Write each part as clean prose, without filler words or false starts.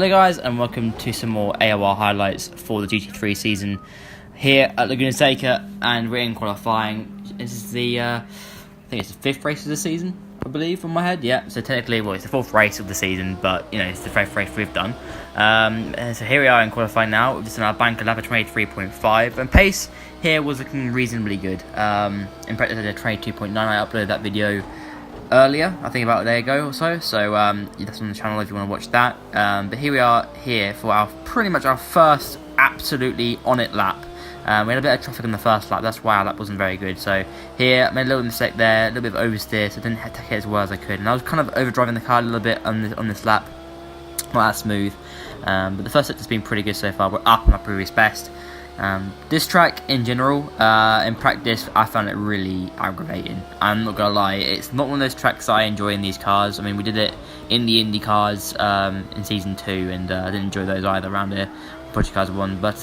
Hello guys, and welcome to some more AOR highlights for the GT3 season here at Laguna Seca, and we're in qualifying. This is the, I think it's the 5th race of the season, I believe, from my head. Yeah, so technically, well, it's the 4th race of the season, but, you know, it's the 5th race we've done. So here we are in qualifying now. We've just done our banker lap of 23.5, and pace here was looking reasonably good. In practice I did 22.9, I uploaded that video earlier, I think about a day ago or so, that's on the channel if you want to watch that. But here we are here for our pretty much our first absolutely on it lap. We had a bit of traffic on the first lap, that's why our lap wasn't very good. So here I made a little mistake there, a little bit of oversteer, so I didn't take it as well as I could, and I was kind of overdriving the car a little bit on this lap, not that smooth. But the first sector's been pretty good so far. We're up on our previous best. This track in general, in practice, I found it really aggravating. I'm not gonna lie, it's not one of those tracks I enjoy in these cars. I mean, we did it in the Indy cars in season 2, and I didn't enjoy those either around here. Project Cars 1, but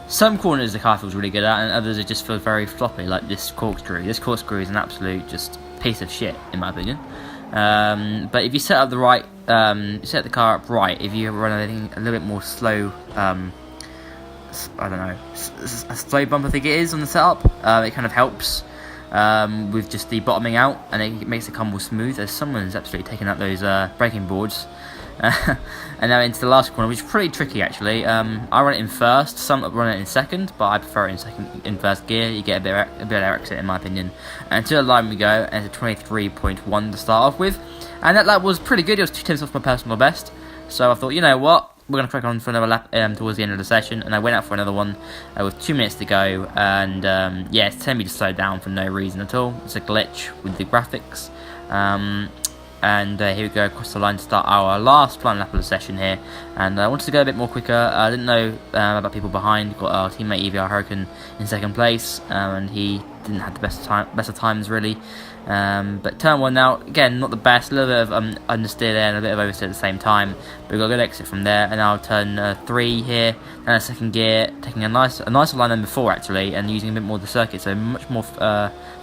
some corners the car feels really good at, and others it just feels very floppy, like this corkscrew. This corkscrew is an absolute just piece of shit, in my opinion. But if you set up the right, set the car up right, if you run anything a little bit more slow, I don't know, a slow bump I think it is on the setup, it kind of helps with just the bottoming out, and it makes it come more smooth. As someone's absolutely taken out those braking boards. And now into the last corner, which is pretty tricky actually. I run it in first, some run it in second, but I prefer it in first gear. You get a better exit in my opinion. And to the line we go, and it's a 23.1 to start off with, and that lap was pretty good. It was 2 tenths off my personal best, so I thought, you know what, we're going to crack on for another lap towards the end of the session, and I went out for another one with 2 minutes to go, and yeah, it's telling me to slow down for no reason at all. It's a glitch with the graphics. And here we go across the line to start our last final lap of the session here, and I wanted to go a bit more quicker. I didn't know about people behind. Got our teammate EVR Hurricane in second place, and he didn't have the best of times really. But turn 1 now, again, not the best, a little bit of understeer there and a bit of oversteer at the same time, but we've got a good exit from there. And now turn 3 here, and a second gear, taking a nicer line than before actually, and using a bit more of the circuit, so much more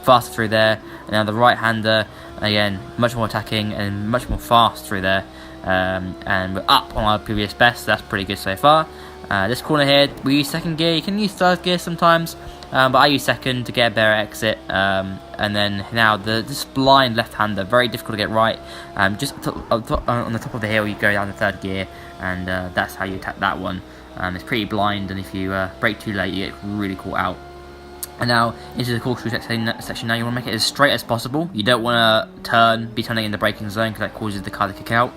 faster through there. And now the right hander, again, much more attacking and much more fast through there, and we're up on our previous best, so that's pretty good so far. This corner here, we use second gear. You can use third gear sometimes, but I use second to get a better exit. And then now this blind left-hander, very difficult to get right. Just on the top of the hill, you go down to third gear, and that's how you attack that one. It's pretty blind, and if you brake too late, you get really caught out. And now into the corkscrew section. Now you want to make it as straight as possible. You don't want to be turning in the braking zone, because that causes the car to kick out.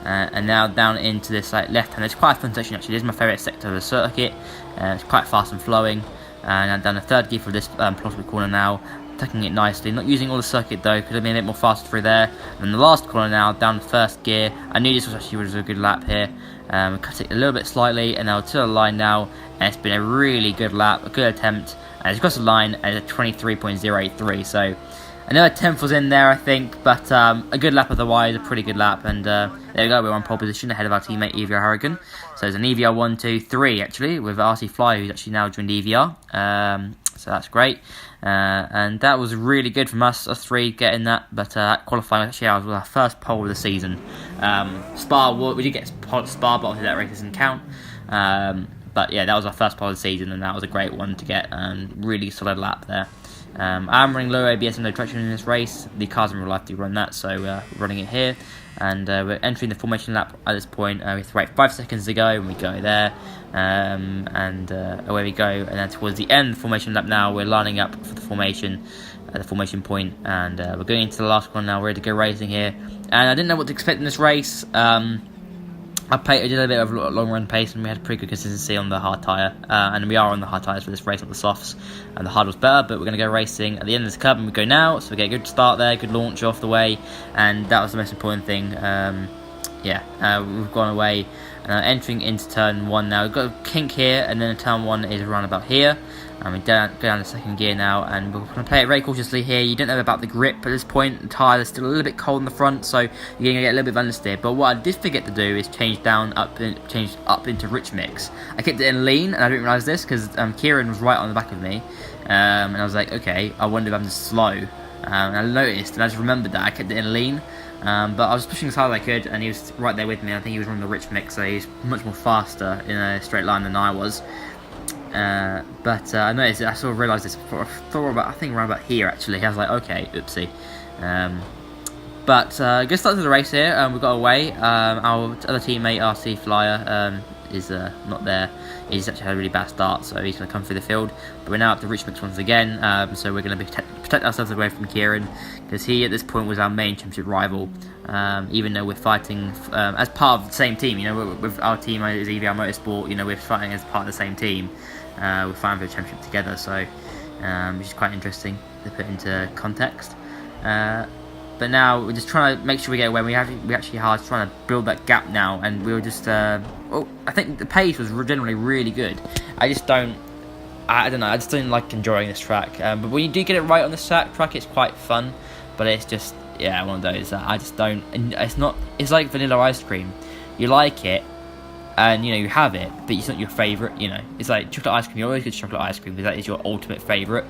And now down into this left hand. It's quite a fun section actually. This is my favourite sector of the circuit. It's quite fast and flowing. And down the third gear for this plotted corner now, taking it nicely. Not using all the circuit though, could have been a bit more faster through there. And the last corner now, down the first gear. I knew this was a good lap here. We cut it a little bit slightly, and now to the line now. And it's been a really good lap, a good attempt. And it's across the line at a 23.083. So another 10th was in there, I think, but a good lap otherwise, a pretty good lap. And there we go, we're on pole position ahead of our teammate EVR Hurricane. So there's an EVR 1, 2, 3 actually, with RC Fly, who's actually now joined EVR. So that's great. And that was really good from us 3 getting that. But qualifying actually was our first pole of the season. We did get Spa, but obviously that race doesn't count. But yeah, that was our first pole of the season, and that was a great one to get. Really solid lap there. I'm running low ABS and no traction in this race. The cars in real life do run that, so we're running it here. And we're entering the formation lap at this point. We have to wait 5 seconds to go, and we go there. And away we go. And then towards the end of the formation lap now, we're lining up for the formation point. And we're going into the last one now. We're ready to go racing here. And I didn't know what to expect in this race. I did a bit of long run pace, and we had pretty good consistency on the hard tyre, and we are on the hard tyres for this race, not the softs, and the hard was better, but we're going to go racing at the end of this curb, and we go now, so we get a good start there, good launch off the way, and that was the most important thing. We've gone away, entering into turn 1 now. We've got a kink here, and then turn 1 is around about here. We go down to second gear now, and we're going to play it very cautiously here. You don't know about the grip at this point. The tyre is still a little bit cold in the front, so you're going to get a little bit of understeer. But what I did forget to do is change up into rich mix. I kept it in lean, and I didn't realise this because Kieran was right on the back of me, and I was like, okay, I wonder if I'm just slow. And I noticed, and I just remembered that I kept it in lean. But I was pushing as hard as I could, and he was right there with me. I think he was running the rich mix, so he's much more faster in a straight line than I was. But I noticed, I sort of realised this. I think around about here actually. I was like, okay, oopsie. But good start to the race here. We got away. Our other teammate, RC Flyer, is not there. He's actually had a really bad start, so he's going to come through the field. But we're now up to rich mix once again, so we're going to protect ourselves away from Kieran, because he at this point was our main championship rival. Even though we're fighting as part of the same team, you know, with our team is EVR Motorsport. You know, we're fighting as part of the same team. We're fighting for the championship together, so which is quite interesting to put into context. But now we're just trying to make sure we get away. We actually are trying to build that gap now, and we were just. I think the pace was generally really good. I don't know. I just don't like enjoying this track. But when you do get it right on this track, it's quite fun. But it's just one of those that I just don't. And it's not. It's like vanilla ice cream. You like it, and you have it, but it's not your favourite. You know, it's like chocolate ice cream. You always get chocolate ice cream because that is your ultimate favourite.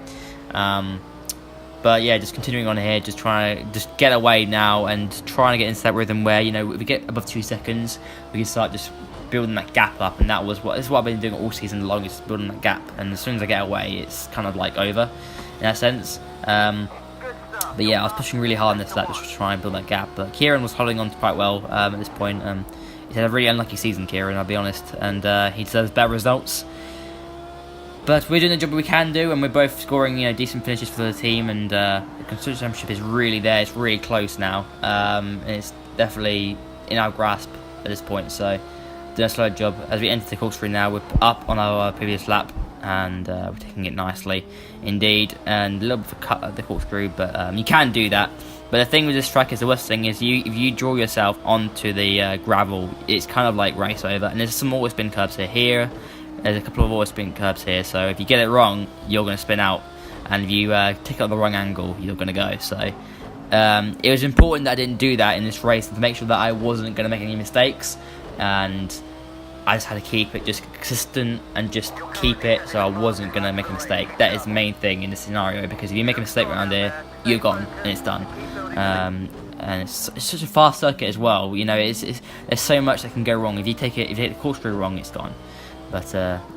But yeah, just continuing on here, just trying to get away now and trying to get into that rhythm where, if we get above 2 seconds, we can start just building that gap up. And this is what I've been doing all season long, is building that gap. And as soon as I get away, it's kind of like over in that sense. But yeah, I was pushing really hard in this lap just to try and build that gap. But Kieran was holding on quite well at this point. He's had a really unlucky season, Kieran, I'll be honest, and he deserves better results. But we're doing the job we can do, and we're both scoring decent finishes for the team, and the Constructors' Championship is really there. It's really close now, and it's definitely in our grasp at this point. So doing a slow job as we enter the corkscrew now. We're up on our previous lap, and we're taking it nicely indeed, and a little bit of a cut at the corkscrew, but you can do that. But the thing with this track is, the worst thing is, if you draw yourself onto the gravel, it's kind of like race over, and there's some auto spin curbs here. There's a couple of auto spin curbs here, so if you get it wrong, you're going to spin out, and if you take it at the wrong angle, you're going to go. So it was important that I didn't do that in this race, to make sure that I wasn't going to make any mistakes, and I just had to keep it just consistent and just keep it so I wasn't going to make a mistake. That is the main thing in this scenario, because if you make a mistake around here, you're gone and it's done. And it's such a fast circuit as well. There's so much that can go wrong. If you take the corkscrew wrong, it's gone. But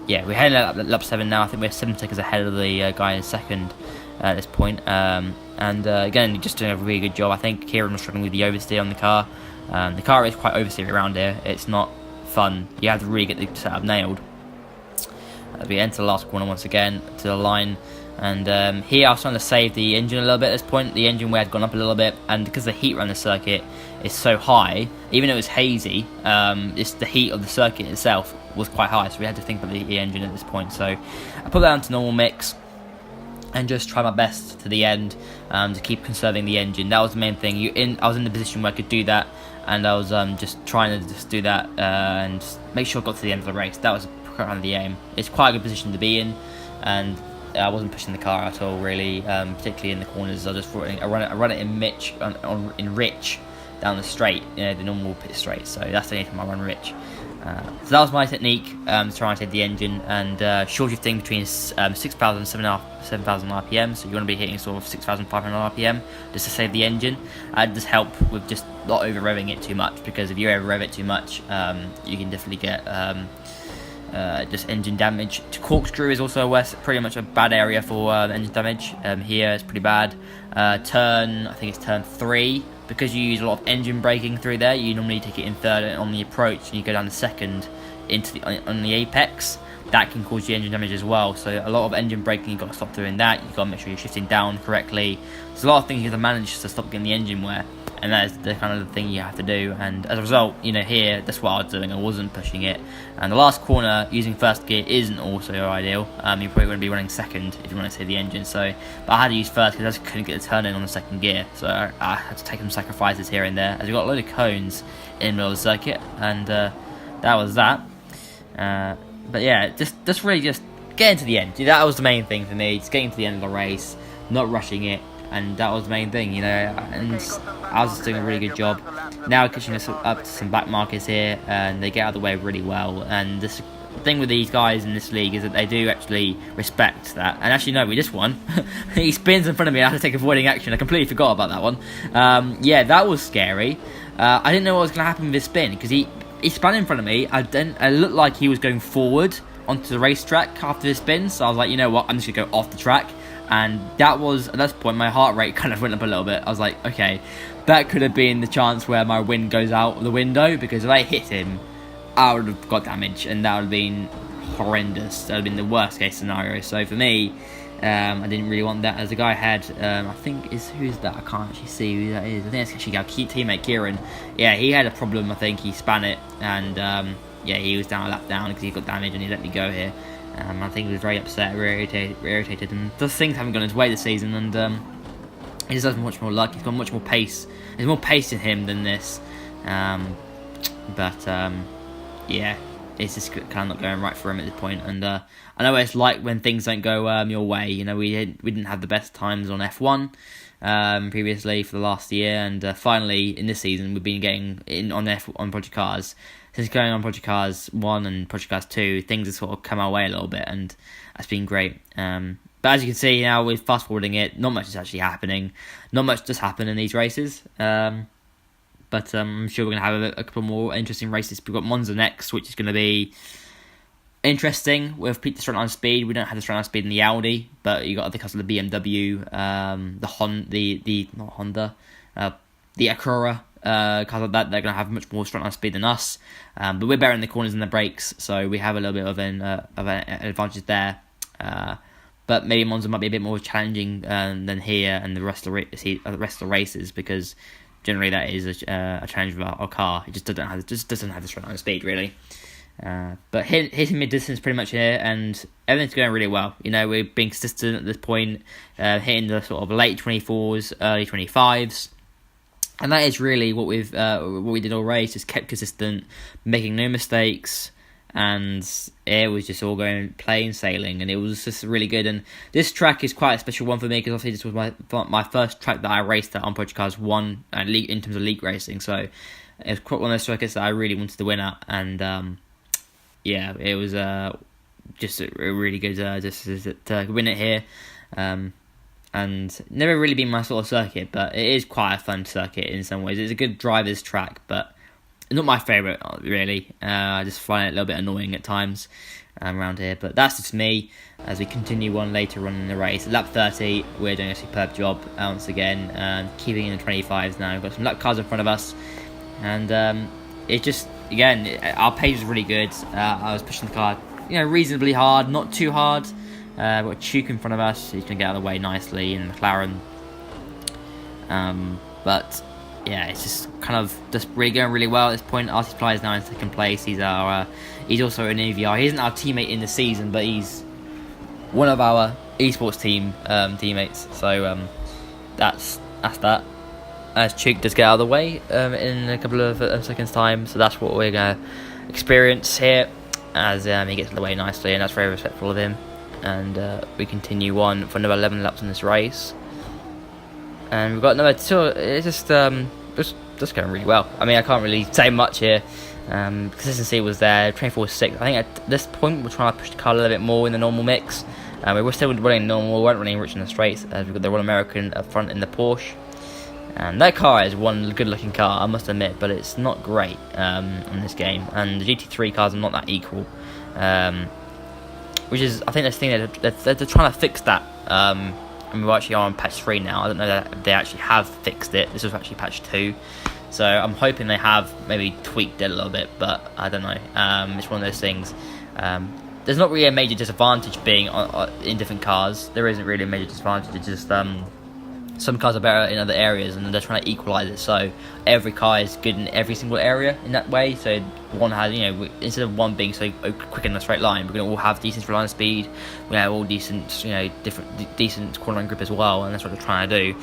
yeah, we're heading at lap 7 now. I think we're 7 seconds ahead of the guy in second at this point. Again, just doing a really good job. I think Kieran was struggling with the oversteer on the car. The car is quite oversteery around here. It's not fun. You have to really get the setup nailed. As we enter the last corner once again to the line. And here I was trying to save the engine a little bit at this point. The engine wear had gone up a little bit, and because the heat around the circuit is so high, even though it was hazy, it's the heat of the circuit itself was quite high, so we had to think about the engine at this point. So I put that down to normal mix and just try my best to the end to keep conserving the engine. That was the main thing. I was in the position where I could do that, and I was just trying to just do that and make sure I got to the end of the race. That was kind of the aim. It's quite a good position to be in, and I wasn't pushing the car at all, really, particularly in the corners. I run it in rich down the straight, the normal pit straight. So that's the only time I run rich. So that was my technique to try and save the engine, and short shifting between 6,000 and 7,000 RPM. So you want to be hitting sort of 6,500 RPM just to save the engine. Just help with just not over revving it too much, because if you over rev it too much, you can definitely get just engine damage. Corkscrew is also pretty much a bad area for engine damage. Here it's pretty bad. I think it's turn 3. Because you use a lot of engine braking through there, you normally take it in third, and on the approach, and you go down to second on the apex. That can cause you engine damage as well. So a lot of engine braking, you've got to stop doing that. You've got to make sure you're shifting down correctly. There's a lot of things you have to manage to stop getting the engine wear, and that is the kind of the thing you have to do. And as a result, here, that's what I was doing. I wasn't pushing it. And the last corner, using first gear isn't also ideal. You probably wouldn't be running second if you want to save the engine. But I had to use first because I just couldn't get the turn in on the second gear. So I had to take some sacrifices here and there, as we got a load of cones in the middle of the circuit, and that was that. But yeah, just really just getting to the end. That was the main thing for me. Just getting to the end of the race, not rushing it. And that was the main thing, and I was just doing a really good job. now catching us up to some back markers here, and they get out of the way really well. And this thing with these guys in this league is that they do actually respect that. And actually, no, we just won. He spins in front of me. I had to take avoiding action. I completely forgot about that one. Yeah, that was scary. I didn't know what was going to happen with his spin because he spun in front of me. I looked like he was going forward onto the racetrack after his spin. So I was like, you know what? I'm just going to go off the track. And that was, at that point, my heart rate kind of went up a little bit. I was like, okay, that could have been the chance where my win goes out the window, because if I hit him, I would have got damage, and that would have been horrendous. That would have been the worst case scenario. So for me, I didn't really want that. As the guy had, I think, who's that? I can't actually see who that is. I think it's actually our teammate Kieran. Yeah, he had a problem. I think he span it, and yeah, he was down a lap down because he got damage, and he let me go here. I think he was very upset, irritated, and those things haven't gone his way this season, and he just has much more luck. He's got much more pace. There's more pace in him than this, but yeah, it's just kind of not going right for him at this point. And I know what it's like when things don't go your way. You know, we didn't have the best times on F1 previously for the last year, and finally in this season we've been getting in on Project Cars. Since going on Project Cars 1 and Project Cars 2, things have sort of come our way a little bit, and that's been great. But as you can see now, with fast forwarding it, not much is actually happening. Not much does happen in these races. But I'm sure we're going to have a couple more interesting races. We've got Monza next, which is going to be interesting. With the straight line speed, we don't have the straight line speed in the Audi, but you got other cars like the BMW, the Acura. Cars like that, they're going to have much more straight line speed than us, but we're better in the corners and the brakes, so we have a little bit of an advantage there. But maybe Monza might be a bit more challenging than here and the rest of the races, because generally that is a challenge with our car. It just doesn't have the straight line speed really. But hitting mid distance pretty much here, and everything's going really well. You know, we're being consistent at this point, hitting the sort of late 24s, early 25s. And that is really what we did all race, just kept consistent, making no mistakes, and it was just all going plain sailing, and it was just really good. And this track is quite a special one for me, because obviously this was my first track that I raced at on Project Cars 1 in terms of league racing, so it was quite one of those circuits that I really wanted to win at, and yeah, it was just a really good just to win it here. And never really been my sort of circuit, but it is quite a fun circuit in some ways. It's a good driver's track, but not my favourite really. I just find it a little bit annoying at times around here, but that's just me. As we continue on later on in the race, lap 30, we're doing a superb job once again, and keeping in the 25s now. We've got some lap cars in front of us, and it just, again, our pace was really good. I was pushing the car, reasonably hard, not too hard. We've got Chuke in front of us. He's going to get out of the way nicely in McLaren. But yeah, it's just kind of just really going really well at this point. Artie Fly is now in second place. He's also an EVR. He isn't our teammate in the season, but he's one of our esports team teammates. So that's that. As Chuke does get out of the way in a couple of seconds time, so that's what we're going to experience here as he gets out of the way nicely, and that's very respectful of him. And we continue on for another 11 laps in this race, and we've got another two. It's just going really well. I mean, I can't really say much here. Consistency was there. 24.6. I think at this point we're trying to push the car a little bit more in the normal mix. We were still running normal. We weren't running rich in the straights, as we've got the Royal American up front in the Porsche, and that car is one good looking car, I must admit, but it's not great in this game. And the GT3 cars are not that equal. Which is, I think, this thing that they're trying to fix that. And we're actually on patch 3 now. I don't know that they actually have fixed it. This was actually patch 2. So I'm hoping they have maybe tweaked it a little bit, but I don't know. It's one of those things. There's not really a major disadvantage being in different cars. There isn't really a major disadvantage. It's just some cars are better in other areas, and they're trying to equalise it, so every car is good in every single area in that way. So one has, instead of one being so quick in a straight line, we're going to all have decent straight line speed. We have all decent, decent cornering grip as well, and that's what they're trying to do.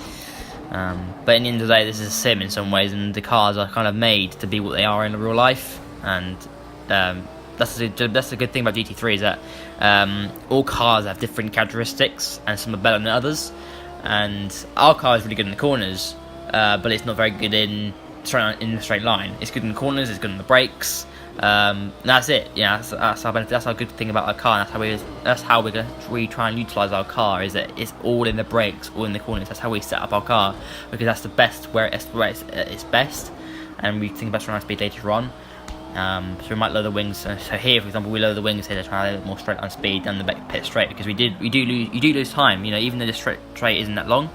But in the end of the day, this is a sim in some ways, and the cars are kind of made to be what they are in real life, and that's the good thing about GT3 is that all cars have different characteristics, and some are better than others. And our car is really good in the corners, but it's not very good in in the straight line. It's good in the corners, it's good in the brakes. That's it. Yeah, that's our good thing about our car. That's how we're gonna really try and utilize our car. Is that it's all in the brakes, all in the corners. That's how we set up our car, because that's the best where it's best. And we think about trying to speed later on. So we might lower the wings. So here, for example, we lower the wings here to try a little more straight line speed down the pit straight, because you do lose time. You know, even though the straight isn't that long.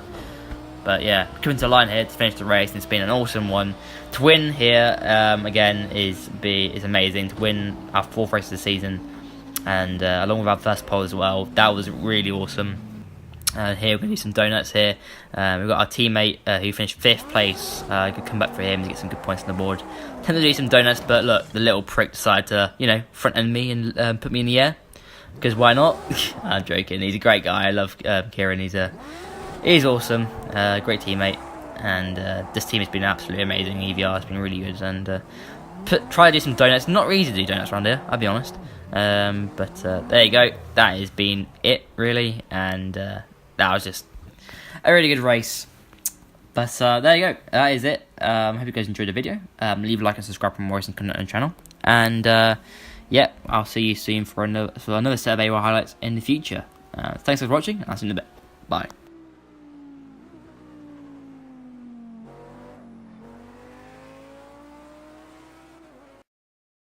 But yeah, coming to the line here to finish the race, and it's been an awesome one. To win here, again, is amazing. To win our 4th race of the season, and along with our first pole as well, that was really awesome. And here we're going to do some donuts here. We've got our teammate who finished 5th place. Good comeback for him to get some good points on the board. Tend to do some donuts, but look, the little prick decided to, you know, front end me and put me in the air. Because why not? I'm joking. He's a great guy. I love Kieran. He's awesome. Great teammate. And this team has been absolutely amazing. EVR has been really good. And try to do some donuts. Not really easy to do donuts around here, I'll be honest. But there you go. That has been it, really. And that was just a really good race. But there you go. That is it. Hope you guys enjoyed the video. Leave a like and subscribe for more racing content on the channel. And yeah, I'll see you soon for another set of AOR highlights in the future. Thanks for watching. I'll see you in a bit. Bye.